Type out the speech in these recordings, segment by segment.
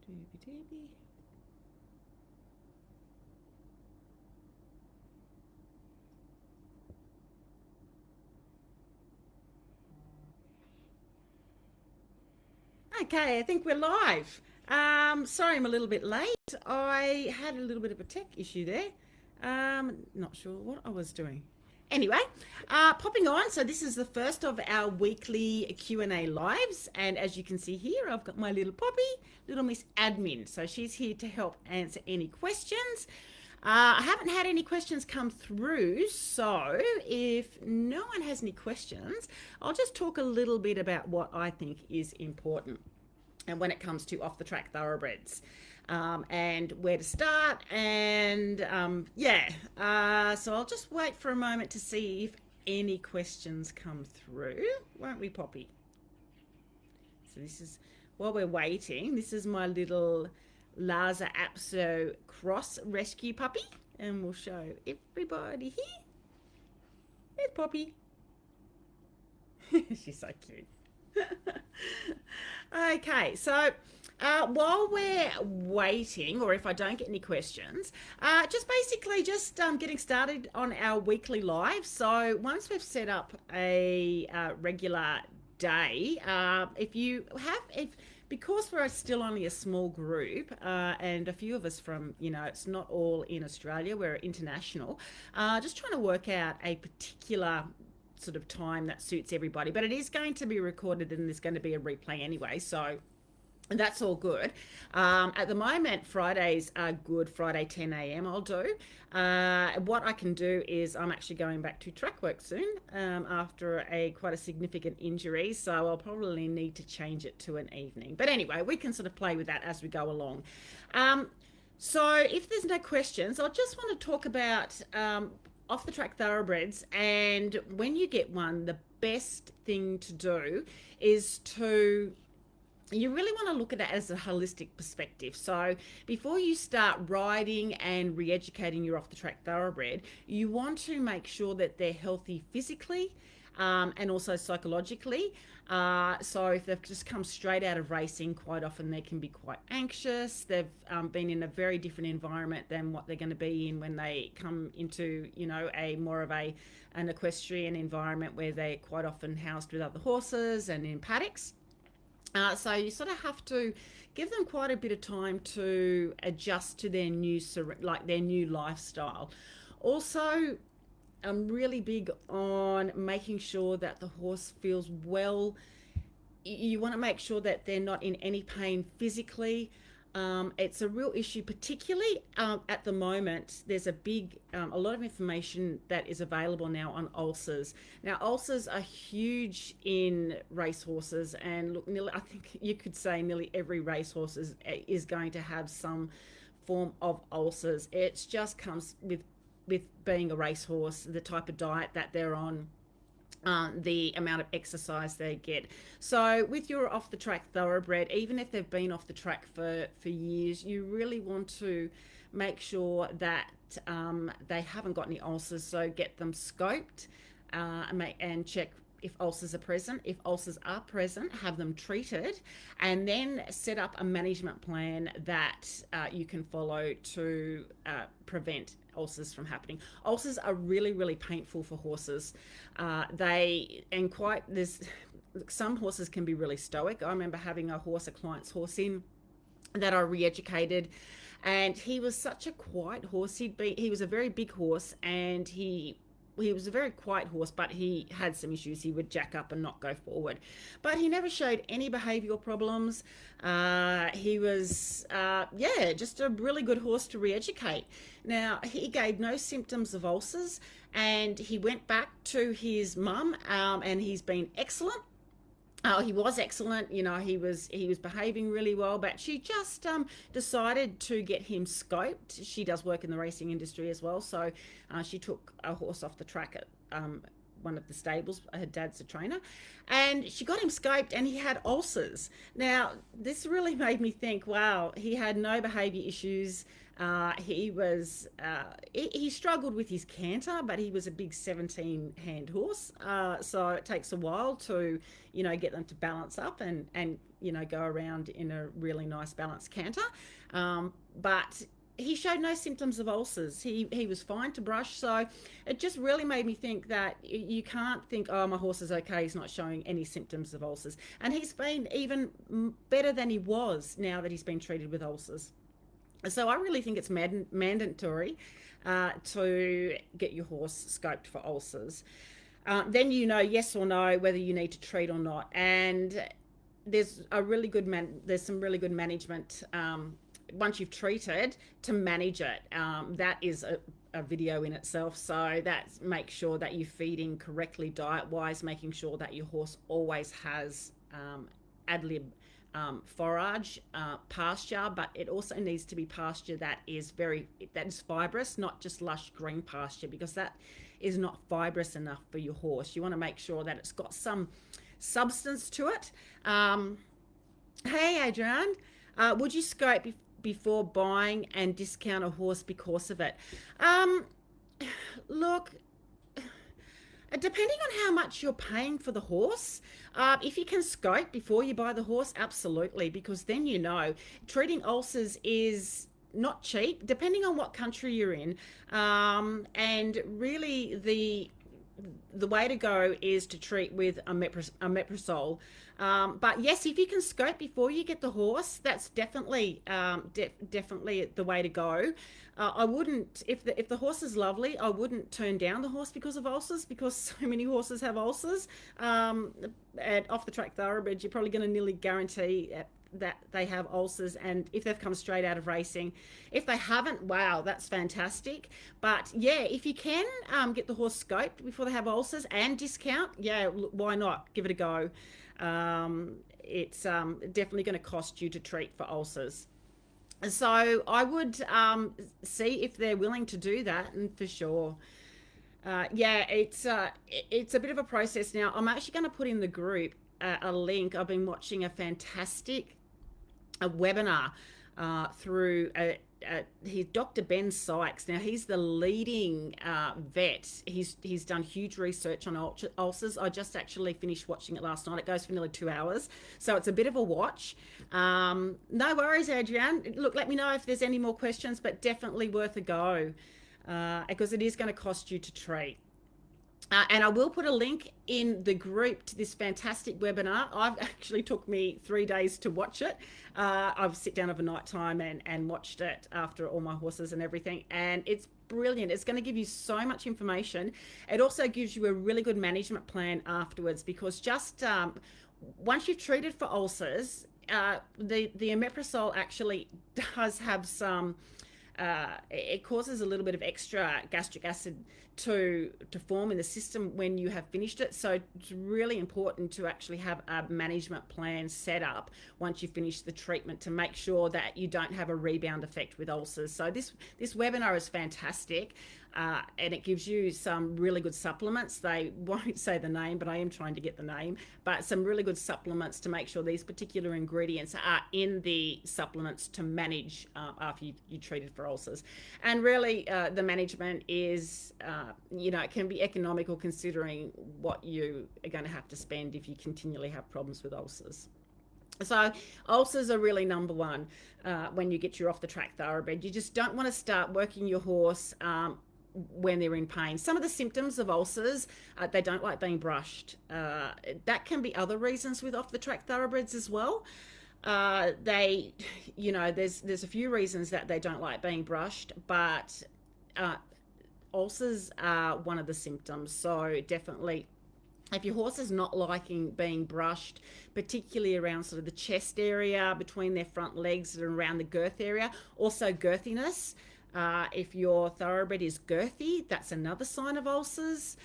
Doobie-doobie. Okay, I think we're live. Sorry I'm a little bit late. I had a little bit of a tech issue there. Not sure what I was doing. Anyway, popping on. So this is the first of our weekly Q&A lives. And as you can see here, I've got my little Poppy, little Miss Admin. So she's here to help answer any questions. I haven't had any questions come through, so if no one has any questions, I'll just talk a little bit about what I think is important and when it comes to off the track thoroughbreds. And where to start, and so I'll just wait for a moment to see if any questions come through, won't we, Poppy? So this is, while we're waiting, this is my little Lhasa Apso cross rescue puppy, and we'll show everybody here. There's Poppy. She's so cute. Okay, so while we're waiting, or if I don't get any questions, just getting started on our weekly live. So once we've set up a regular day, because we're still only a small group, and a few of us from, it's not all in Australia, we're international, just trying to work out a particular sort of time that suits everybody. But it is going to be recorded and there's going to be a replay anyway, so that's all good. At the moment, Fridays are good. Friday 10 a.m. I'll do. What I can do is I'm actually going back to track work soon after quite a significant injury, so I'll probably need to change it to an evening. But anyway, we can sort of play with that as we go along. So if there's no questions, I just want to talk about off the track thoroughbreds, and when you get one, the best thing to do is you really want to look at it as a holistic perspective. So before you start riding and re-educating your off the track thoroughbred, you want to make sure that they're healthy physically and also psychologically. So if they've just come straight out of racing, quite often they can be quite anxious. They've been in a very different environment than what they're going to be in when they come into, a more of an equestrian environment where they're quite often housed with other horses and in paddocks. So you sort of have to give them quite a bit of time to adjust to their new lifestyle. Also, I'm really big on making sure that the horse feels well. You want to make sure that they're not in any pain physically. It's a real issue, particularly at the moment. There's a lot of information that is available now on ulcers. Now, ulcers are huge in racehorses, and look, I think you could say nearly every racehorse is going to have some form of ulcers. It just comes with being a racehorse, the type of diet that they're on, the amount of exercise they get. So with your off the track thoroughbred, even if they've been off the track for years, you really want to make sure that they haven't got any ulcers. So get them scoped and check if ulcers are present. If ulcers are present, have them treated, and then set up a management plan that you can follow to prevent ulcers from happening. Ulcers are really, really painful for horses. Some horses can be really stoic. I remember having a client's horse in that I re-educated, and he was such a quiet horse. He was a very big horse, and he was a very quiet horse, but he had some issues. He would jack up and not go forward, but he never showed any behavioural problems. He was, just a really good horse to re-educate. Now, he gave no symptoms of ulcers, and he went back to his mum, and he's been excellent. He was excellent, he was behaving really well, but she just decided to get him scoped. She does work in the racing industry as well, so she took a horse off the track one of the stables. Her dad's a trainer, and she got him scoped, and he had ulcers. Now, this really made me think, wow, he had no behaviour issues. He struggled with his canter, but he was a big 17-hand horse. So it takes a while to, get them to balance up and go around in a really nice balanced canter. But he showed no symptoms of ulcers. He was fine to brush. So it just really made me think that you can't think, oh, my horse is okay, he's not showing any symptoms of ulcers. And he's been even better than he was now that he's been treated with ulcers. So I really think it's mandatory to get your horse scoped for ulcers. Then yes or no whether you need to treat or not. And there's some really good management once you've treated to manage it. That is a video in itself. So that's make sure that you're feeding correctly diet-wise, making sure that your horse always has ad lib forage, pasture, but it also needs to be pasture that is fibrous, not just lush green pasture, because that is not fibrous enough for your horse. You want to make sure that it's got some substance to it. Hey Adrian, would you scope before buying and discount a horse because of it? Look, depending on how much you're paying for the horse, if you can scope before you buy the horse, absolutely, because then treating ulcers is not cheap, depending on what country you're in. And really the way to go is to treat with omeprazole. But yes, if you can scope before you get the horse, that's definitely definitely the way to go. I wouldn't, if the horse is lovely, I wouldn't turn down the horse because of ulcers, because so many horses have ulcers. At Off The Track Thoroughbreds, you're probably going to nearly guarantee that they have ulcers, and if they've come straight out of racing. If they haven't, wow, that's fantastic. But yeah, if you can get the horse scoped before they have ulcers and discount, yeah, why not? Give it a go. It's definitely going to cost you to treat for ulcers. So I would see if they're willing to do that, and for sure. Yeah, it's a bit of a process. Now, I'm actually going to put in the group a link. I've been watching a fantastic webinar through he's Dr. Ben Sykes. Now, he's the leading vet. He's done huge research on ulcers. I just actually finished watching it last night. It goes for nearly 2 hours, so it's a bit of a watch. No worries, Adrienne. Look, let me know if there's any more questions, but definitely worth a go, because it is going to cost you to treat. And I will put a link in the group to this fantastic webinar. I've actually took me 3 days to watch it. I've sit down over night time and watched it after all my horses and everything. And it's brilliant. It's going to give you so much information. It also gives you a really good management plan afterwards, because just once you've treated for ulcers, the omeprazole actually does have some, it causes a little bit of extra gastric acid to form in the system when you have finished it. So it's really important to actually have a management plan set up once you finish the treatment to make sure that you don't have a rebound effect with ulcers. So this webinar is fantastic. And it gives you some really good supplements. They won't say the name, but I am trying to get the name. But some really good supplements to make sure these particular ingredients are in the supplements to manage after you treated for ulcers. And really, the management is, it can be economical considering what you are going to have to spend if you continually have problems with ulcers. So ulcers are really number one when you get your Off The Track Thoroughbred. You just don't want to start working your horse when they're in pain. Some of the symptoms of ulcers, they don't like being brushed. That can be other reasons with Off The Track Thoroughbreds as well. There's a few reasons that they don't like being brushed, but ulcers are one of the symptoms. So definitely, if your horse is not liking being brushed, particularly around sort of the chest area, between their front legs and around the girth area, also girthiness. If your thoroughbred is girthy, that's another sign of ulcers.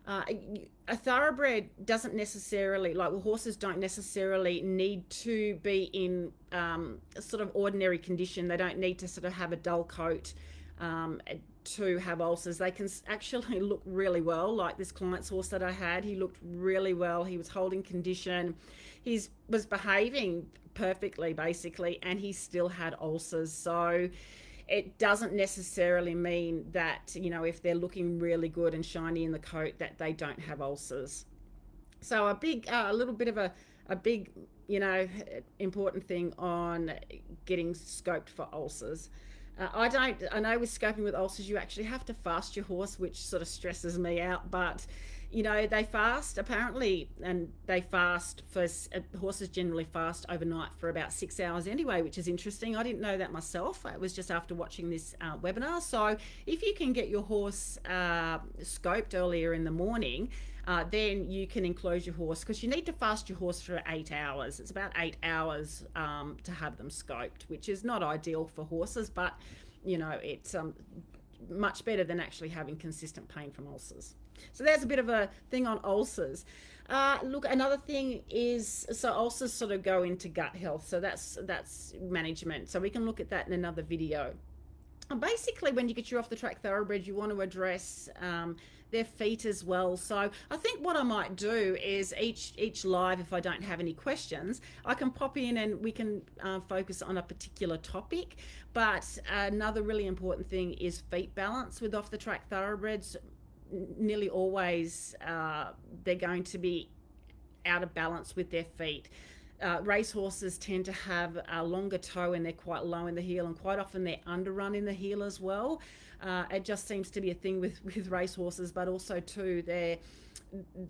A thoroughbred doesn't necessarily, horses don't necessarily need to be in sort of ordinary condition. They don't need to sort of have a dull coat to have ulcers. They can actually look really well, like this client's horse that I had. He looked really well. He was holding condition. He was behaving perfectly, basically, and he still had ulcers. So it doesn't necessarily mean that, you know, if they're looking really good and shiny in the coat, that they don't have ulcers. So a little bit of a big, you know, important thing on getting scoped for ulcers. I know with scoping with ulcers, you actually have to fast your horse, which sort of stresses me out, but you know, they fast apparently, and they fast for horses generally fast overnight for about 6 hours anyway, which is interesting. I didn't know that myself. It was just after watching this webinar. So if you can get your horse scoped earlier in the morning, then you can enclose your horse, because you need to fast your horse for 8 hours. It's about 8 hours to have them scoped, which is not ideal for horses, but you know, it's much better than actually having consistent pain from ulcers. So there's a bit of a thing on ulcers. Look, another thing is, so ulcers sort of go into gut health, so that's management. So we can look at that in another video. And basically, when you get your off the track thoroughbred, you want to address their feet as well. So I think what I might do is each live, if I don't have any questions, I can pop in and we can focus on a particular topic. But another really important thing is feet balance with off the track thoroughbreds. Nearly always they're going to be out of balance with their feet. Racehorses tend to have a longer toe and they're quite low in the heel, and quite often they're underrun in the heel as well. It just seems to be a thing with racehorses, but also too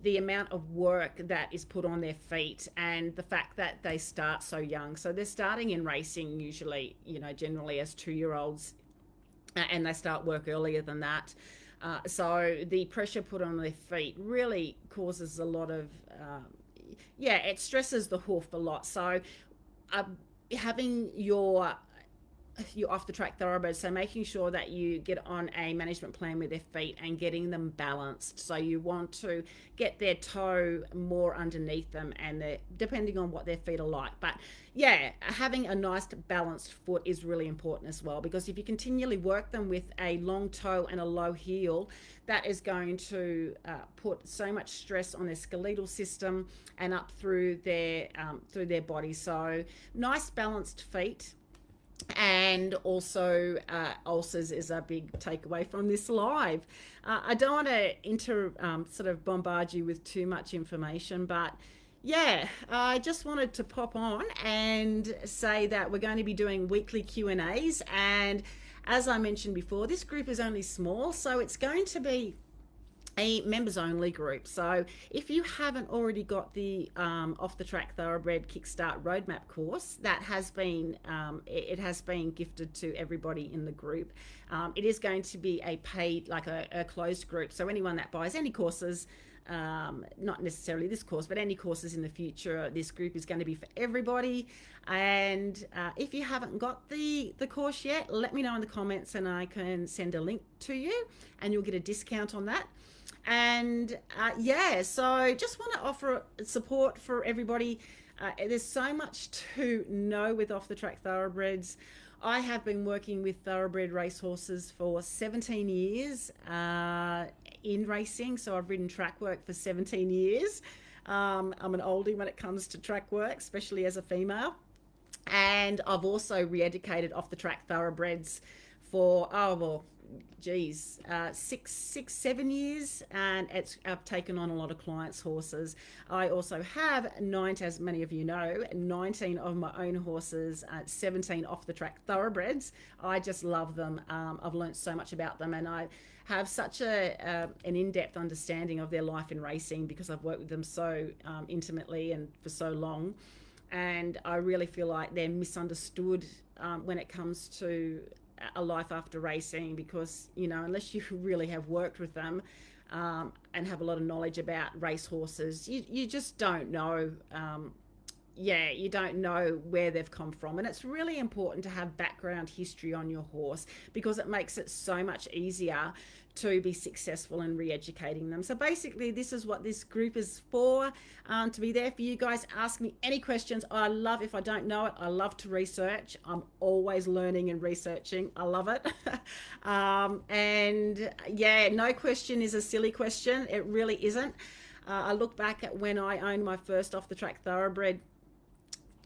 the amount of work that is put on their feet, and the fact that they start so young. So they're starting in racing usually, you know, generally as 2-year-olds, and they start work earlier than that. So the pressure put on their feet really causes a lot of, it stresses the hoof a lot. So having your off the track thoroughbreds, so making sure that you get on a management plan with their feet and getting them balanced. So you want to get their toe more underneath them, and depending on what their feet are like. But yeah, having a nice balanced foot is really important as well, because if you continually work them with a long toe and a low heel, that is going to put so much stress on their skeletal system and up through their body. So nice balanced feet. And also ulcers is a big takeaway from this live. I don't want to sort of bombard you with too much information, but yeah, I just wanted to pop on and say that we're going to be doing weekly Q&As, and as I mentioned before, this group is only small, so it's going to be a members only group. So if you haven't already got the Off the Track Thoroughbred Kickstart Roadmap course, that has been it has been gifted to everybody in the group. It is going to be a paid, like a closed group, so anyone that buys any courses, not necessarily this course, but any courses in the future, this group is going to be for everybody. And if you haven't got the course yet, let me know in the comments and I can send a link to you and you'll get a discount on that. And so just want to offer support for everybody. There's so much to know with Off the Track Thoroughbreds. I have been working with thoroughbred racehorses for 17 years in racing, so I've ridden track work for 17 years. I'm an oldie when it comes to track work, especially as a female. And I've also re-educated Off the Track Thoroughbreds for, 6-7 years, and I've taken on a lot of clients' horses. I also have as many of you know, 19 of my own horses, 17 off the track thoroughbreds. I just love them. I've learned so much about them, and I have such an in-depth understanding of their life in racing because I've worked with them so intimately and for so long. And I really feel like they're misunderstood when it comes to a life after racing, because, you know, unless you really have worked with them and have a lot of knowledge about racehorses, you just don't know, yeah, you don't know where they've come from. And it's really important to have background history on your horse because it makes it so much easier to be successful in re-educating them. So basically, this is what this group is for, to be there for you guys. Ask me any questions. I love, if I don't know it, I love to research. I'm always learning and researching. I love it. And yeah, no question is a silly question. It really isn't. I look back at when I owned my first Off the Track Thoroughbred,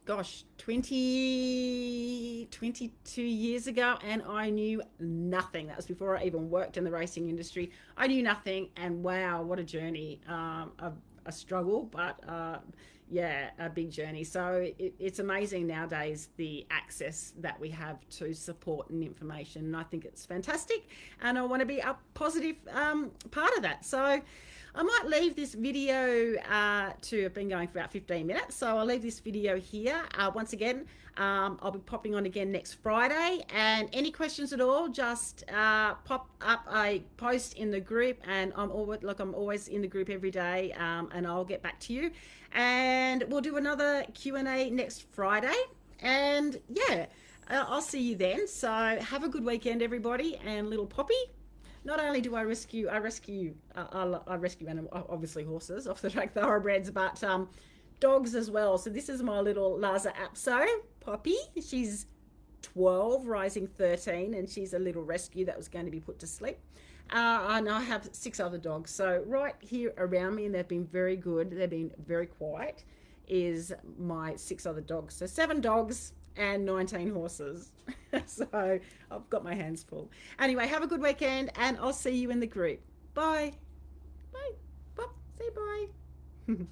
gosh, 22 years ago, and I knew nothing. That was before I even worked in the racing industry. I knew nothing, and wow, what a journey. A struggle, but yeah, a big journey. So it's amazing nowadays the access that we have to support and information, and I think it's fantastic, and I want to be a positive part of that. So I might leave this video to have been going for about 15 minutes. So I'll leave this video here. Once again, I'll be popping on again next Friday. And any questions at all, just pop up a post in the group. And I'm always in the group every day, and I'll get back to you. And we'll do another Q&A next Friday. And yeah, I'll see you then. So have a good weekend, everybody. And little Poppy, not only do I rescue obviously horses, Off the Track Thoroughbreds, but dogs as well. So this is my little Lhasa Apso, Poppy. She's 12, rising 13, and she's a little rescue that was going to be put to sleep. And I have 6 other dogs. So right here around me, and they've been very good, they've been very quiet, is my 6 other dogs. So 7 dogs and 19 horses. So I've got my hands full. Anyway, have a good weekend, and I'll see you in the group. Bye. Bye. Bye. Say bye.